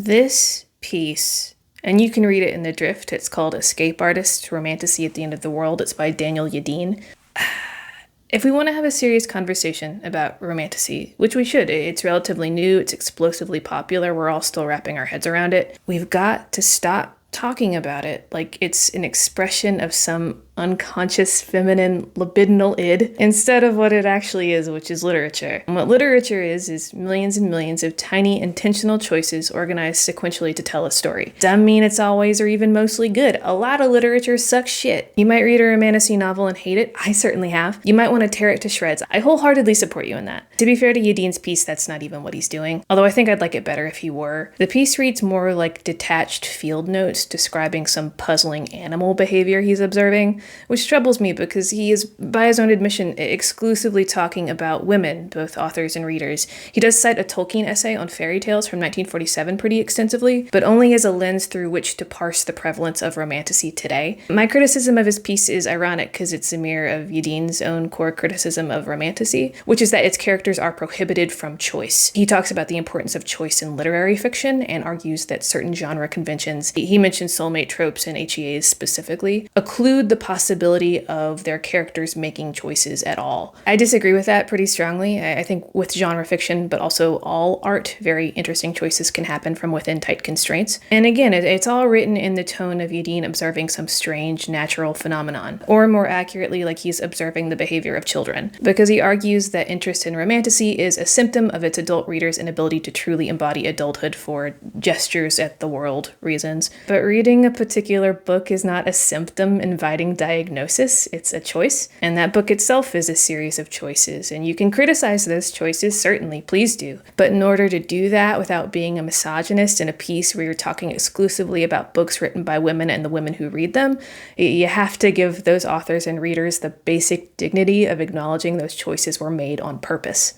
This piece, and you can read it in The Drift, it's called Escape Artist, Romantasy at the End of the World. It's by Daniel Yadin. If we want to have a serious conversation about romantasy, which we should, it's relatively new, it's explosively popular, we're all still wrapping our heads around it, we've got to stop talking about it like it's an expression of some unconscious feminine libidinal id instead of what it actually is, which is literature. And what literature is millions and millions of tiny intentional choices organized sequentially to tell a story. Doesn't mean it's always or even mostly good. A lot of literature sucks shit. You might read a romantasy novel and hate it. I certainly have. You might want to tear it to shreds. I wholeheartedly support you in that. To be fair to Yadin's piece, that's not even what he's doing. Although I think I'd like it better if he were. The piece reads more like detached field notes describing some puzzling animal behavior he's observing, which troubles me because he is, by his own admission, exclusively talking about women, both authors and readers. He does cite a Tolkien essay on fairy tales from 1947 pretty extensively, but only as a lens through which to parse the prevalence of romantasy today. My criticism of his piece is ironic because it's a mirror of Yadin's own core criticism of romantasy, which is that its characters are prohibited from choice. He talks about the importance of choice in literary fiction and argues that certain genre conventions, he mentions soulmate tropes and HEAs specifically, occlude the possibility of their characters making choices at all. I disagree with that pretty strongly. I think with genre fiction, but also all art, very interesting choices can happen from within tight constraints. And again, it's all written in the tone of Yadin observing some strange natural phenomenon, or more accurately, like he's observing the behavior of children, because he argues that interest in romantasy is a symptom of its adult readers' inability to truly embody adulthood for gestures at the world reasons. But reading a particular book is not a symptom inviting diagnosis. It's a choice, and that book itself is a series of choices, and you can criticize those choices, certainly, please do. But in order to do that without being a misogynist in a piece where you're talking exclusively about books written by women and the women who read them, you have to give those authors and readers the basic dignity of acknowledging those choices were made on purpose.